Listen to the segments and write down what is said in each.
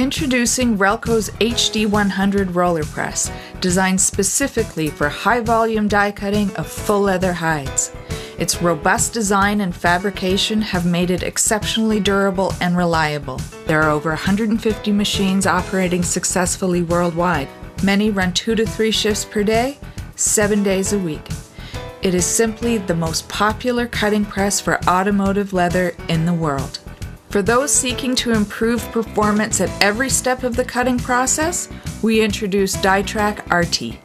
Introducing Relco's HD100 roller press, designed specifically for high-volume die cutting of full leather hides. Its robust design and fabrication have made it exceptionally durable and reliable. There are over 150 machines operating successfully worldwide. Many run 2 to 3 shifts per day, 7 days a week. It is simply the most popular cutting press for automotive leather in the world. For those seeking to improve performance at every step of the cutting process, we introduce DieTrackRT.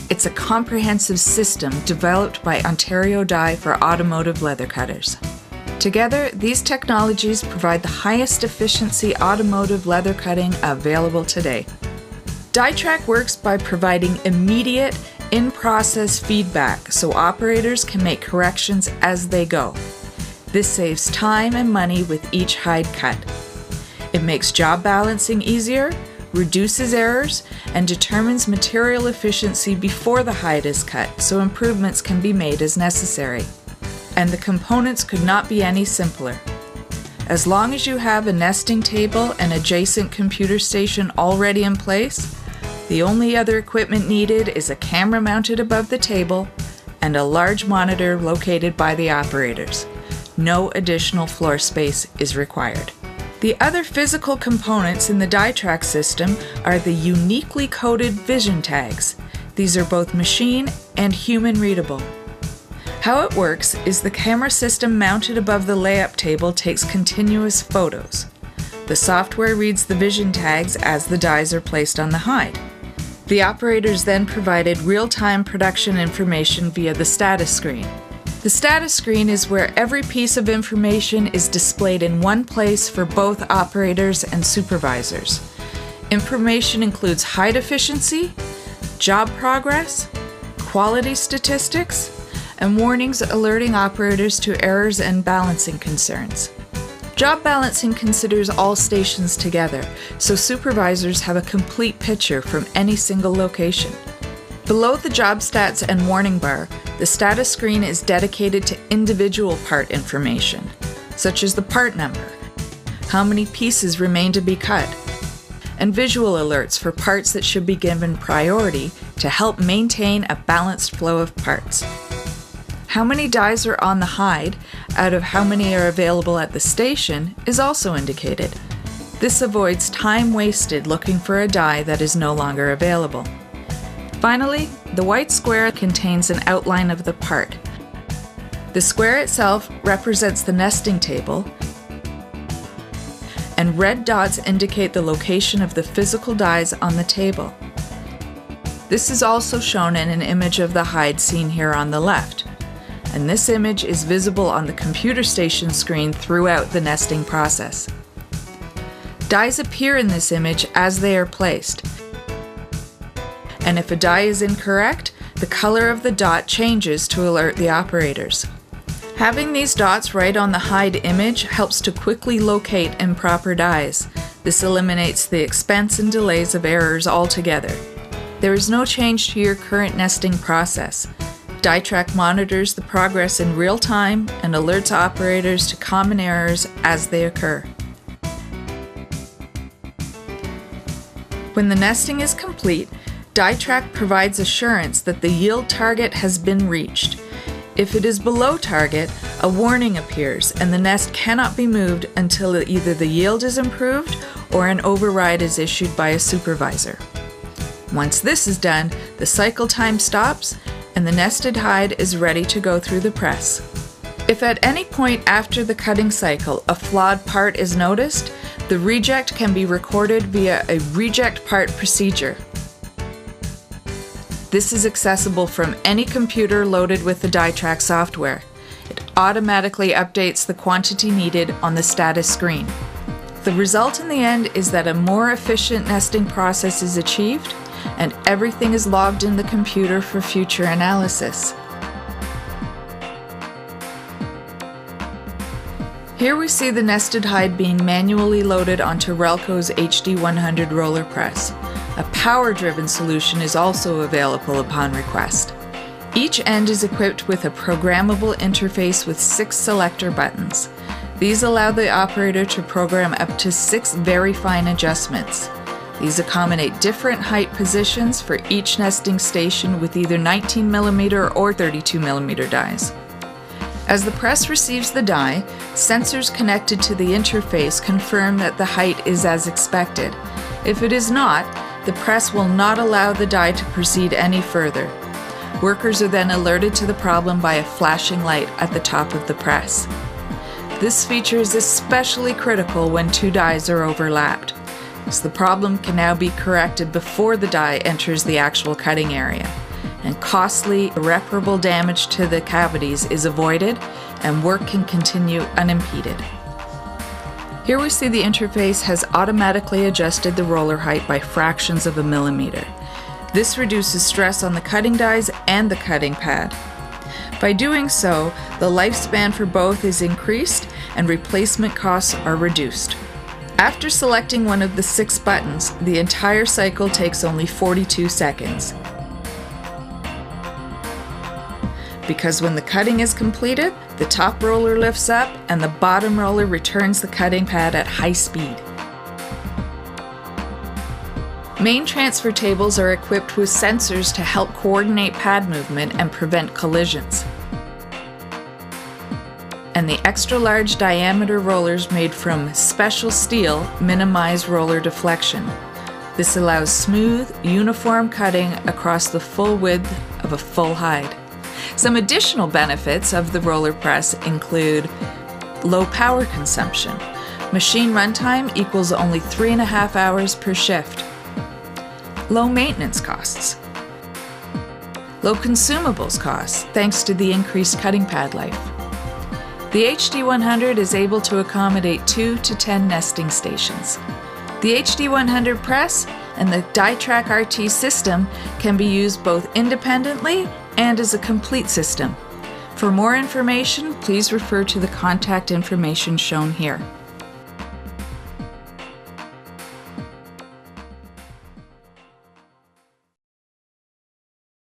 It's a comprehensive system developed by Ontario Die for automotive leather cutters. Together, these technologies provide the highest efficiency automotive leather cutting available today. DieTrack works by providing immediate, in-process feedback so operators can make corrections as they go. This saves time and money with each hide cut. It makes job balancing easier, reduces errors, and determines material efficiency before the hide is cut so improvements can be made as necessary. And the components could not be any simpler. As long as you have a nesting table and adjacent computer station already in place, the only other equipment needed is a camera mounted above the table and a large monitor located by the operators. No additional floor space is required. The other physical components in the DieTrack system are the uniquely coded vision tags. These are both machine and human readable. How it works is the camera system mounted above the layup table takes continuous photos. The software reads the vision tags as the dies are placed on the hide. The operators then provided real-time production information via the status screen. The status screen is where every piece of information is displayed in one place for both operators and supervisors. Information includes hide efficiency, job progress, quality statistics, and warnings alerting operators to errors and balancing concerns. Job balancing considers all stations together, so supervisors have a complete picture from any single location. Below the job stats and warning bar, the status screen is dedicated to individual part information, such as the part number, how many pieces remain to be cut, and visual alerts for parts that should be given priority to help maintain a balanced flow of parts. How many dies are on the hide out of how many are available at the station is also indicated. This avoids time wasted looking for a die that is no longer available. Finally, the white square contains an outline of the part. The square itself represents the nesting table, and red dots indicate the location of the physical dies on the table. This is also shown in an image of the hide seen here on the left, and this image is visible on the computer station screen throughout the nesting process. Dies appear in this image as they are placed, and if a die is incorrect, the color of the dot changes to alert the operators. Having these dots right on the hide image helps to quickly locate improper dies. This eliminates the expense and delays of errors altogether. There is no change to your current nesting process. DieTrack monitors the progress in real time and alerts operators to common errors as they occur. When the nesting is complete, DieTrack provides assurance that the yield target has been reached. If it is below target, a warning appears and the nest cannot be moved until either the yield is improved or an override is issued by a supervisor. Once this is done, the cycle time stops and the nested hide is ready to go through the press. If at any point after the cutting cycle a flawed part is noticed, the reject can be recorded via a reject part procedure. This is accessible from any computer loaded with the DieTrack software. It automatically updates the quantity needed on the status screen. The result in the end is that a more efficient nesting process is achieved, and everything is logged in the computer for future analysis. Here we see the nested hide being manually loaded onto Relco's HD100 roller press. A power-driven solution is also available upon request. Each end is equipped with a programmable interface with 6 selector buttons. These allow the operator to program up to 6 very fine adjustments. These accommodate different height positions for each nesting station with either 19mm or 32mm dies. As the press receives the die, sensors connected to the interface confirm that the height is as expected. If it is not, the press will not allow the die to proceed any further. Workers are then alerted to the problem by a flashing light at the top of the press. This feature is especially critical when 2 dies are overlapped, as the problem can now be corrected before the die enters the actual cutting area, and costly, irreparable damage to the cavities is avoided and work can continue unimpeded. Here we see the interface has automatically adjusted the roller height by fractions of a millimeter. This reduces stress on the cutting dies and the cutting pad. By doing so, the lifespan for both is increased and replacement costs are reduced. After selecting one of the 6 buttons, the entire cycle takes only 42 seconds. Because when the cutting is completed, the top roller lifts up and the bottom roller returns the cutting pad at high speed. Main transfer tables are equipped with sensors to help coordinate pad movement and prevent collisions. And the extra large diameter rollers made from special steel minimize roller deflection. This allows smooth, uniform cutting across the full width of a full hide. Some additional benefits of the roller press include low power consumption. Machine runtime equals only 3.5 hours per shift. Low maintenance costs. Low consumables costs thanks to the increased cutting pad life. The HD100 is able to accommodate 2 to 10 nesting stations. The HD100 press and the DieTrackRT system can be used both independently and as a complete system. For more information, please refer to the contact information shown here.